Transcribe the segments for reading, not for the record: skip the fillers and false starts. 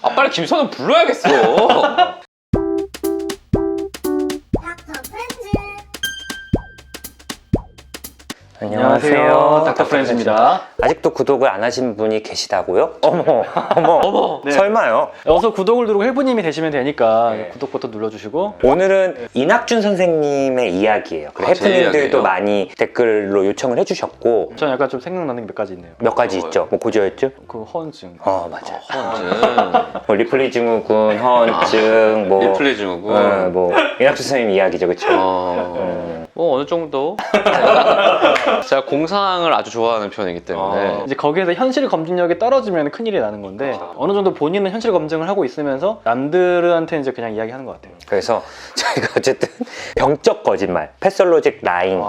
아 빨리 김선우 불러야겠어. 안녕하세요. 닥터프렌즈입니다. 아직도 구독을 안 하신 분이 계시다고요? 어머. 어머. 네. 설마요? 어서 구독을 누르고 헬브님이 되시면 되니까 네. 구독부터 눌러주시고. 오늘은 이낙준 선생님의 이야기예요. 아, 제 해프님들도 이야기예요? 많이 댓글로 요청을 해주셨고 저는 약간 좀 생각나는 게 몇 가지 있네요. 몇 가지 뭐요? 있죠. 뭐 고지혈증? 그 허언증. 맞아. 헌증. 뭐 리플리 증후군, 허언증, 뭐 리플리 증후군. 뭐 이낙준 선생님 이야기죠, 그렇죠? 뭐 어느 정도 제가 공상을 아주 좋아하는 편이기 때문에 이제 거기에서 현실 검증력이 떨어지면 큰일이 나는 건데 어느 정도 본인은 현실 검증을 하고 있으면서 남들한테 이제 그냥 이야기하는 것 같아요. 그래서 저희가 어쨌든 병적 거짓말, 패솔로직 라잉,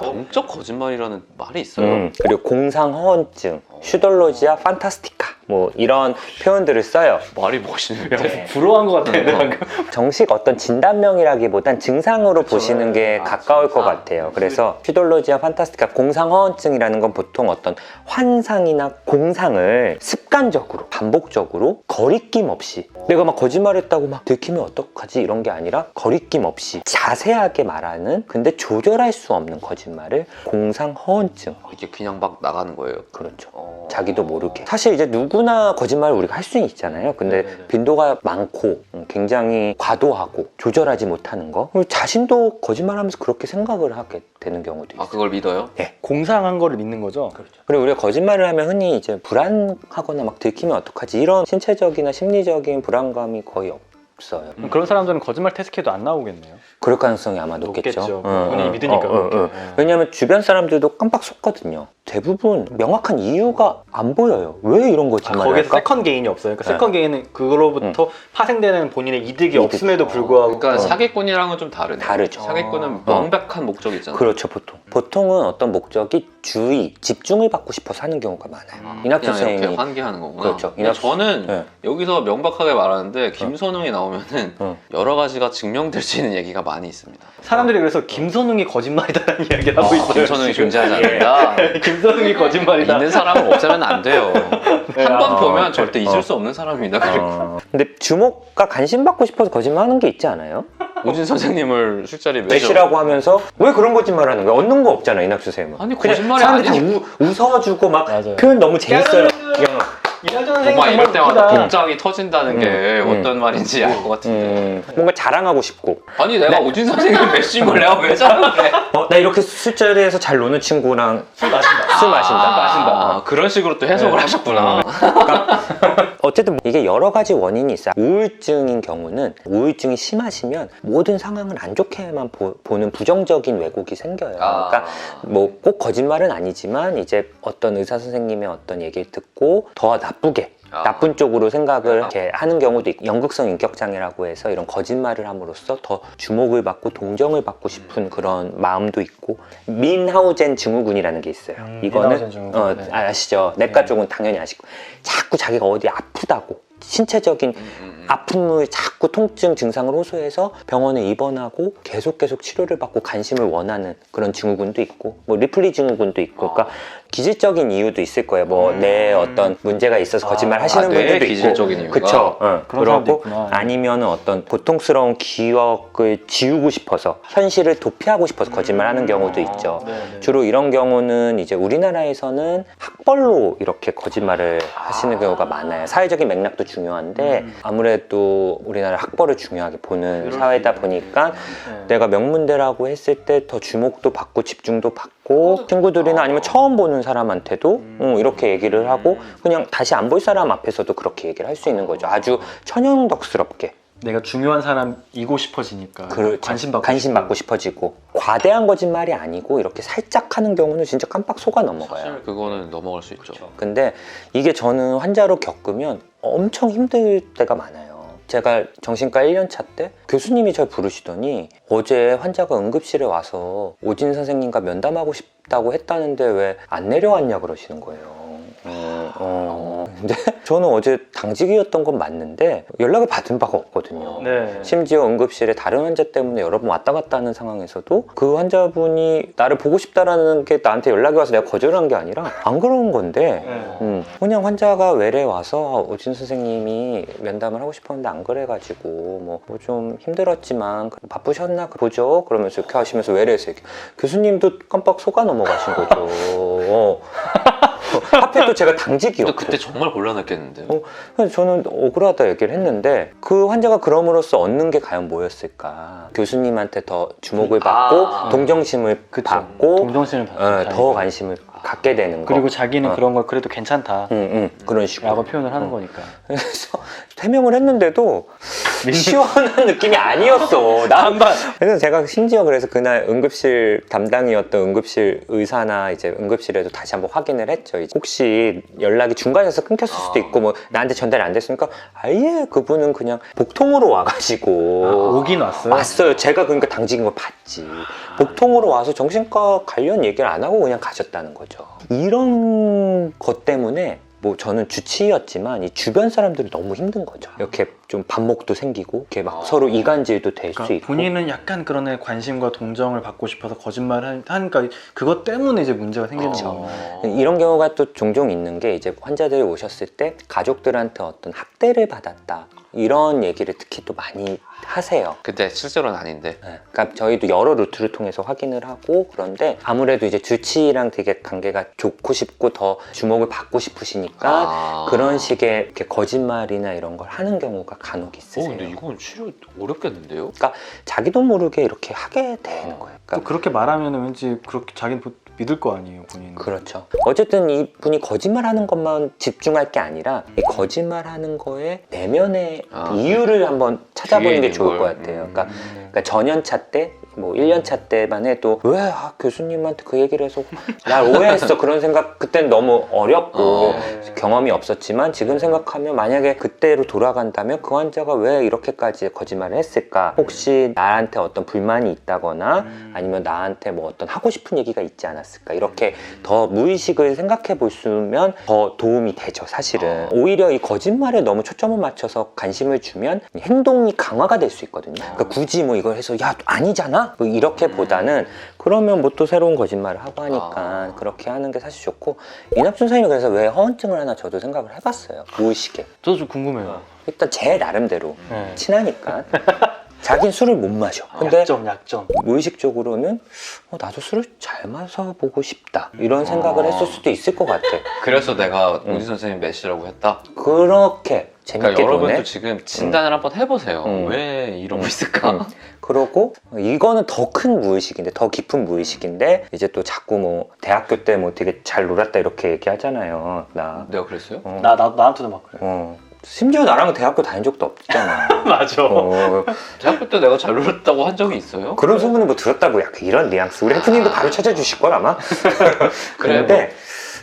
병적 거짓말이라는 말이 있어요. 그리고 공상 허언증, 슈돌로지아 판타스티카 뭐 이런 표현들을 써요. 말이 멋있는데. 부러워한 것 같아요. 방금. 정식 어떤 진단명이라기보단 증상으로 보시는 게 가까울 것 같아요. 그래서 슈돌로지아 판타스티카 공상 허언증이라는 건 보통 어떤 환상이나 공상을 습관적으로 반복적으로 거리낌 없이 내가 막 거짓말했다고 막 들키면 어떡하지 이런 게 아니라 거리낌 없이 자세하게 말하는 근데 조절할 수 없는 거짓말을 공상 허언증. 이게 그냥 막 나가는 거예요. 그렇죠. 자기도 모르게. 사실 이제 누구나 거짓말을 우리가 할 수는 있잖아요. 근데 빈도가 많고 굉장히 과도하고 조절하지 못하는 거. 그리고 자신도 거짓말하면서 그렇게 생각을 하게 되는 경우도 있어요. 그걸 믿어요? 공상한 거를 믿는 거죠. 그리고 우리가 거짓말을 하면 흔히 이제 불안하거나 막 들키면 어떡하지 이런 신체적이나 심리적인 불안감이 거의 없어요. 그런 사람들은 거짓말 테스트도 안 나오겠네요. 그럴 가능성이 아마 높겠죠. 본인이 믿으니까. 그렇게. 왜냐하면 주변 사람들도 깜빡 속거든요. 대부분 명확한 이유가 안 보여요. 왜 이런 거짓말을 거기서 할까? 세컨 게인이 없어요. 그러니까 세컨 게인은 그거로부터 파생되는 본인의 이득이 없음에도 불구하고 그러니까 사기꾼이랑은 좀 다르네. 다르죠. 사기꾼은 명백한 목적이 있잖아요. 그렇죠, 보통. 보통은 어떤 목적이 주의, 집중을 받고 싶어서 하는 경우가 많아요. 이낙준 그냥 이렇게 선생님이 환기하는 거구나. 그렇죠. 근데 저는 네. 여기서 명백하게 말하는데 김선웅이 나오면은 여러 가지가 증명될 수 있는 얘기가 많이 있습니다. 사람들이 그래서 김선웅이 거짓말이다라는 이야기를 하고 있어요. 김선웅이 지금. 존재하지 않는다. 김선웅이 거짓말이다. 있는 사람을 없애면 안 돼요. 한 번 보면 절대 잊을 어. 수 없는 사람입니다. 근데 주목과 관심 받고 싶어서 거짓말하는 게 있지 않아요? 오진 선생님을 술자리 매시라고 하면서 왜 그런 거짓말 하는 거야? 얻는 거 없잖아, 이낙준 선생님은. 아니, 그냥 거짓말이 사람들이 아니지. 다 웃어주고 막 맞아요. 표현 너무 재밌어요. 이낙준 선생님 정말 이럴 때마다 웃기다. 복장이 터진다는 게 어떤 말인지 알 것 같은데. 뭔가 자랑하고 싶고. 아니 내가 오진 선생님 메시인 걸 내가 왜 자랑을 해? 나 이렇게 술자리에서 잘 노는 친구랑 술 마신다. 술 마신다. 그런 식으로 또 해석을 하셨구나. 어쨌든 이게 여러 가지 원인이 있어요. 우울증인 경우는 우울증이 심하시면 모든 상황을 안 좋게만 보는 부정적인 왜곡이 생겨요. 그러니까 뭐 꼭 거짓말은 아니지만 이제 어떤 의사 선생님의 어떤 얘기를 듣고 더 나쁘게 나쁜 쪽으로 생각을 이렇게 하는 경우도 있고 연극성 인격장애라고 해서 이런 거짓말을 함으로써 더 주목을 받고 동정을 받고 싶은 그런 마음도 있고 민하우젠 증후군이라는 게 있어요. 이거는 민하우젠 증후군. 네. 아시죠? 내과 쪽은 당연히 아시고 자꾸 자기가 어디 아프다고 신체적인 아픔을 자꾸 통증 증상을 호소해서 병원에 입원하고 계속 치료를 받고 관심을 원하는 그런 증후군도 있고 뭐 리플리 증후군도 있고 그러니까 기질적인 이유도 있을 거예요. 뭐 내 어떤 문제가 있어서 거짓말 하시는 분들도 있고 기질적인 이유가? 그쵸? 그런 사람도 그러고 있구나. 아니면은 어떤 고통스러운 기억을 지우고 싶어서 현실을 도피하고 싶어서 거짓말하는 경우도 있죠. 네네. 주로 이런 경우는 이제 우리나라에서는 학벌로 이렇게 거짓말을 하시는 경우가 많아요. 사회적인 맥락도 중요한데 아무래도 우리나라 학벌을 중요하게 보는 사회다 보니까 내가 명문대라고 했을 때 더 주목도 받고 집중도 받고 친구들이나 아니면 처음 보는 사람한테도 이렇게 얘기를 하고 그냥 다시 안 볼 사람 앞에서도 그렇게 얘기를 할 수 있는 거죠. 아주 천연덕스럽게. 내가 중요한 사람이고 싶어지니까 그렇죠. 관심 받고 싶어지고 과대한 거짓말이 아니고 이렇게 살짝 하는 경우는 진짜 깜빡 속아 넘어가요. 사실 그거는 넘어갈 수 있죠. 근데 이게 저는 환자로 겪으면 엄청 힘들 때가 많아요. 제가 정신과 1년차 때 교수님이 절 부르시더니 어제 환자가 응급실에 와서 오진 선생님과 면담하고 싶다고 했다는데 왜 안 내려왔냐 그러시는 거예요. 근데 저는 어제 당직이었던 건 맞는데 연락을 받은 바가 없거든요. 네. 심지어 응급실에 다른 환자 때문에 여러 번 왔다 갔다 하는 상황에서도 그 환자분이 나를 보고 싶다라는 게 나한테 연락이 와서 내가 거절한 게 아니라 안 그러는 건데 네. 그냥 환자가 외래 와서 오진 선생님이 면담을 하고 싶었는데 안 그래가지고 뭐 좀 힘들었지만 바쁘셨나 보죠 그러면서 이렇게 하시면서 외래에서 이렇게 교수님도 깜빡 속아 넘어가신 거죠. 하필 또 제가 당직이었고 그때 정말 곤란했겠는데요. 그래서 저는 억울하다 얘기를 했는데 그 환자가 그럼으로써 얻는 게 과연 뭐였을까. 교수님한테 더 주목을 받고 동정심을 그쵸. 받고 동정심을 받죠. 더 관심을 갖게 되는 거. 그리고 자기는 그런 걸 그래도 괜찮다 그런 식으로 라고 표현을 하는 거니까. 그래서 해명을 했는데도 시원한 느낌이 아니었어. 그래서 제가 심지어 그래서 그날 응급실 담당이었던 응급실 의사나 이제 응급실에도 다시 한번 확인을 했죠. 이제 혹시 연락이 중간에서 끊겼을 수도 있고 뭐 나한테 전달이 안 됐으니까 아예 그분은 그냥 복통으로 와가지고 오긴 왔어요? 왔어요. 제가 그러니까 당직인 걸 봤지. 복통으로 와서 정신과 관련 얘기를 안 하고 그냥 가셨다는 거죠. 이런 것 때문에 뭐 저는 주치의였지만 이 주변 사람들이 너무 힘든 거죠. 이렇게 좀 반목도 생기고 이렇게 막 서로 이간질도 될 수 그러니까 있고. 본인은 약간 그런 애 관심과 동정을 받고 싶어서 거짓말을 하니까 그것 때문에 이제 문제가 생기는 거죠. 이런 경우가 또 종종 있는 게 이제 환자들이 오셨을 때 가족들한테 어떤 학대를 받았다 이런 얘기를 특히 또 많이 하세요. 근데 실제로는 아닌데. 네. 그러니까 저희도 여러 루트를 통해서 확인을 하고 그런데 아무래도 이제 주치의랑 되게 관계가 좋고 싶고 더 주목을 받고 싶으시니까 그런 식의 이렇게 거짓말이나 이런 걸 하는 경우가 간혹 있으세요. 근데 이건 치료 어렵겠는데요? 그러니까 자기도 모르게 이렇게 하게 되는 거예요. 또 그러니까 그렇게 말하면 왠지 그렇게 자기는 믿을 거 아니에요, 본인은. 그렇죠. 어쨌든 이분이 거짓말하는 것만 집중할 게 아니라 이 거짓말하는 거에 내면의 이유를 한번 찾아보는 게 좋을 것 같아요. 그러니까 전연차 때 뭐 1년차 때만 해도 왜 교수님한테 그 얘기를 해서 날 오해했어 그런 생각 그땐 너무 어렵고 경험이 없었지만 지금 생각하면 만약에 그때로 돌아간다면 그 환자가 왜 이렇게까지 거짓말을 했을까. 혹시 나한테 어떤 불만이 있다거나 아니면 나한테 뭐 어떤 하고 싶은 얘기가 있지 않았을까. 이렇게 더 무의식을 생각해 보시면 더 도움이 되죠 사실은. 오히려 이 거짓말에 너무 초점을 맞춰서 관심을 주면 행동이 강화가 될 수 있거든요. 그러니까 굳이 뭐 이걸 해서 야 아니잖아 뭐 이렇게 보다는 그러면 뭐 또 새로운 거짓말을 하고 하니까 그렇게 하는 게 사실 좋고. 이낙준 선생님이 그래서 왜 허언증을 하나 저도 생각을 해봤어요. 무의식에. 저도 좀 궁금해요. 일단 제 나름대로 네. 친하니까 자긴 술을 못 마셔. 근데 약점. 무의식적으로는 나도 술을 잘 마셔보고 싶다 이런 생각을 했을 수도 있을 것 같아. 그래서 내가 오진 선생님 메시라고 했다? 그렇게 재밌게 그러니까 여러분도 보네. 지금 진단을 한번 해보세요. 왜 이런 거 있을까? 그러고 이거는 더 큰 무의식인데 더 깊은 무의식인데 이제 또 자꾸 뭐 대학교 때 뭐 되게 잘 놀았다 이렇게 얘기하잖아요. 나 내가 그랬어요? 나한테도 막 그래. 심지어 나랑 대학교 다닌 적도 없잖아. 맞아. 대학교 때 내가 잘 놀았다고 한 적이 있어요? 그런 소문을 뭐 들었다고 약간 이런 뉘앙스. 우리 해프님도 바로 찾아주실 걸 아마. 그런데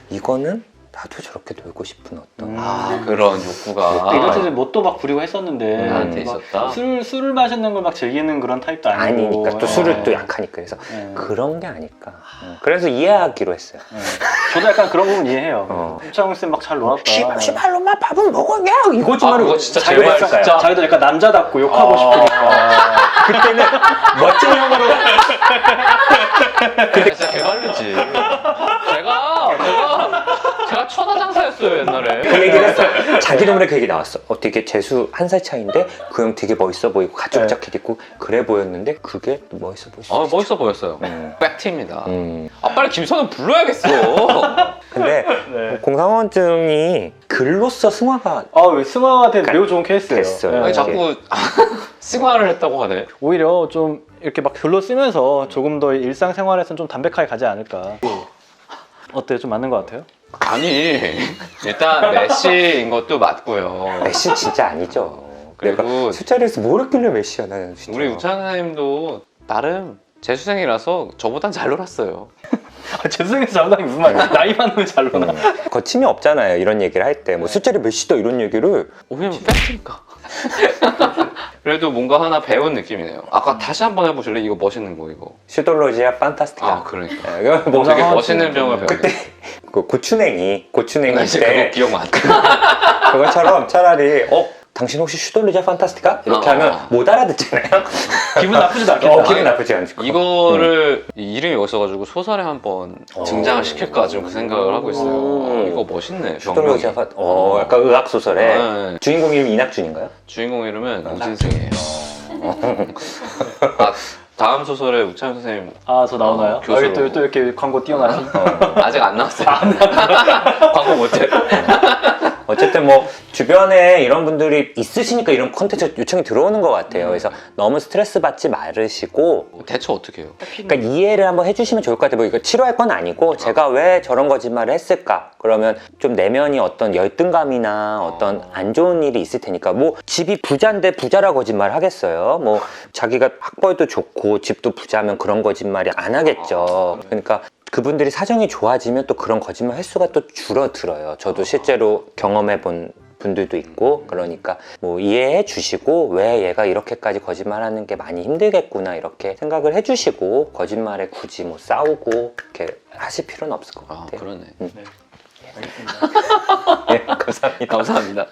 이거는 나도 저렇게 놀고 싶은 어떤 그런 욕구가 이럴 때 뭣도 막 부리고 했었는데 나한테 막 있었다? 술을 마시는 걸 막 즐기는 그런 타입도 아니고. 아니니까 또 술을 또 약하니까 그래서 네. 그런 게 아닐까. 그래서 이해하기로 했어요. 네. 저도 약간 그런 부분 이해해요. 임창훈 쌤 막 잘 놀았다. 씨발로만 밥은 먹었냐? 이거지만 그거 진짜 자기가 제발 했을까요? 진짜. 자기도 약간 남자답고 욕하고 싶으니까. 그때는 멋진 형으로 근데 진짜 개발르지. 제가 천하장사였어요 옛날에. 그 얘기를 했어. 자기 동네 그 얘기 나왔어. 되게 재수 1살 차이인데 그 형 되게 멋있어 보이고 가죽 자켓 입고 그래 보였는데 그게 멋있어 보였어. 멋있어 보였어요. 팩트입니다. 아 빨리 김선우 불러야겠어. 근데 공상원증이 글로써 승화가 왜 승화한테 매우 좋은 케이스예요. 됐어요. 아니 자꾸 승화를 했다고 하네. 오히려 좀 이렇게 막 글로 쓰면서 조금 더 일상생활에서는 좀 담백하게 가지 않을까. 어때요? 좀 맞는 것 같아요? 아니 일단 메시인 것도 맞고요. 메시 진짜 아니죠. 그리고 내가 술자리에서 뭘 했길래 메시야 나는 진짜. 우리 우찬님도 나름 재수생이라서 저보단 잘 놀았어요. 재수생에서 잘못한 게 무슨 말이야? 나이 많으면 잘 놀아. 거침이 없잖아요. 이런 얘기를 할 때 뭐 술자리 메시다 이런 얘기를. 왜냐면 팩트니까. 그래도 뭔가 하나 배운 느낌이네요. 아까 다시 한번 해보실래? 이거 멋있는 거 이거. 슈돌로지아 판타스티카. 그러니까. 뭐 되게 멋있는 병을 배웠어요. 그때 그 고추냉이 나 이제 때 그거 기억 안 나. 그것처럼 차라리 당신 혹시 슈돌리자 판타스티카? 이렇게 하면 못 알아듣잖아요. 기분 나쁘지도 않겠다. 기분 나쁘지 않고. 이거를 이 이름이 멋있어가지고 소설에 한번 등장을 시킬까 지금 그 생각을 하고 있어요. 이거 멋있네. 슈돌리자 병명이. 약간 의학 소설에 네. 주인공 이름 이낙준인가요? 주인공 이름은 우진승이에요. 아, 다음 소설에 우찬 선생님 저 나오나요? 교수로. 또 이렇게 광고 띄워놔시. 아직 안 나왔어요. 광고 못해. 어쨌든 뭐 주변에 이런 분들이 있으시니까 이런 콘텐츠 요청이 들어오는 것 같아요. 그래서 너무 스트레스 받지 말으시고 대처 어떻게 해요? 그러니까 이해를 한번 해주시면 좋을 것 같아요. 뭐 이거 치료할 건 아니고 제가 왜 저런 거짓말을 했을까? 그러면 좀 내면이 어떤 열등감이나 어떤 안 좋은 일이 있을 테니까 뭐 집이 부자인데 부자라 거짓말 하겠어요? 뭐 자기가 학벌도 좋고 집도 부자면 그런 거짓말이 안 하겠죠. 그러니까 그분들이 사정이 좋아지면 또 그런 거짓말 횟수가 또 줄어들어요. 저도 실제로 경험해 본 분들도 있고 그러니까 뭐 이해해 주시고 왜 얘가 이렇게까지 거짓말하는 게 많이 힘들겠구나 이렇게 생각을 해 주시고 거짓말에 굳이 뭐 싸우고 이렇게 하실 필요는 없을 것 같아요. 그러네. 네. 알겠습니다. 네, 감사합니다. 감사합니다.